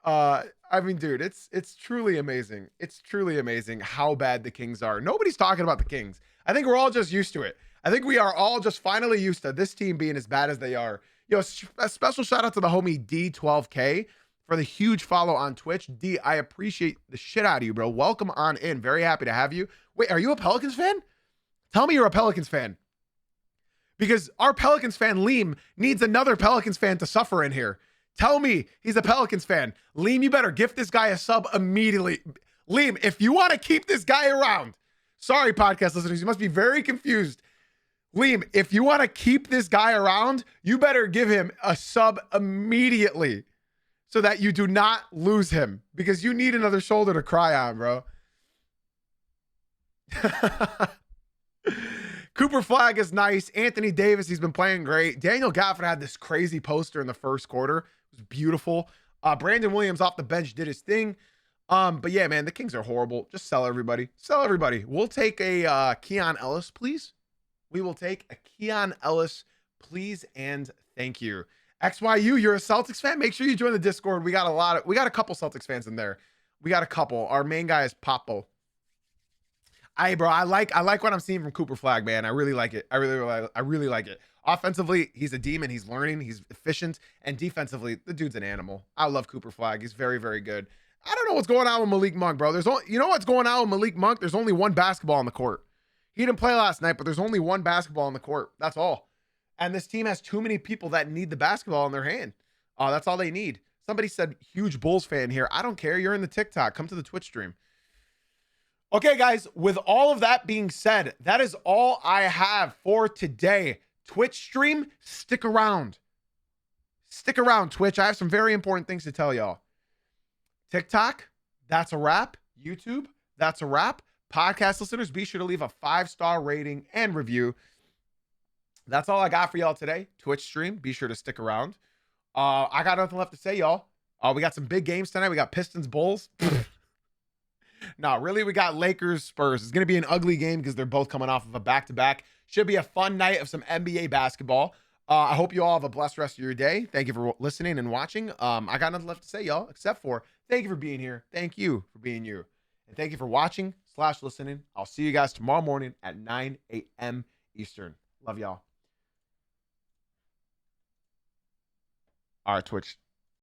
I mean, dude, it's truly amazing. It's truly amazing how bad the Kings are. Nobody's talking about the Kings. I think we're all just used to it. I think we are all just finally used to this team being as bad as they are. Yo, a special shout out to the homie D12K for the huge follow on Twitch. D, I appreciate the shit out of you, bro. Welcome on in. Very happy to have you. Wait, are you a Pelicans fan? Tell me you're a Pelicans fan. Because our Pelicans fan, Liam, needs another Pelicans fan to suffer in here. Tell me he's a Pelicans fan. Liam, you better gift this guy a sub immediately. Liam, if you want to keep this guy around, sorry, podcast listeners, you must be very confused. Liam, if you want to keep this guy around, you better give him a sub immediately so that you do not lose him, because you need another shoulder to cry on, bro. Cooper Flag is nice. Anthony Davis, he's been playing great. Daniel Gafford had this crazy poster in the first quarter. It was beautiful. Brandon Williams off the bench did his thing. But yeah, man, the Kings are horrible. Just sell everybody. Sell everybody. We'll take a Keon Ellis, please. We will take a Keon Ellis, please, and thank you. XYU, you're a Celtics fan? Make sure you join the Discord. We got a couple Celtics fans in there. We got a couple. Our main guy is Papo. Bro, I like what I'm seeing from Cooper Flag, man. I really like it. I really like it. Offensively, he's a demon. He's learning. He's efficient. And defensively, the dude's an animal. I love Cooper Flag. He's very, very good. I don't know what's going on with Malik Monk, bro. You know what's going on with Malik Monk? There's only one basketball on the court. He didn't play last night, but there's only one basketball on the court. That's all. And this team has too many people that need the basketball in their hand. That's all they need. Somebody said, huge Bulls fan here. I don't care. You're in the TikTok. Come to the Twitch stream. Okay, guys, with all of that being said, that is all I have for today. Twitch stream, stick around. Stick around, Twitch. I have some very important things to tell y'all. TikTok, that's a wrap. YouTube, that's a wrap. Podcast listeners, be sure to leave a 5-star rating and review. That's all I got for y'all today. Twitch stream, be sure to stick around. I got nothing left to say, y'all. We got some big games tonight. We got Pistons, Bulls. No, really, we got Lakers, Spurs. It's going to be an ugly game because they're both coming off of a back-to-back. Should be a fun night of some NBA basketball. I hope you all have a blessed rest of your day. Thank you for listening and watching. I got nothing left to say, y'all, except for thank you for being here. Thank you for being you. And thank you for watching/listening. I'll see you guys tomorrow morning at 9 a.m. Eastern. Love y'all. All right, Twitch.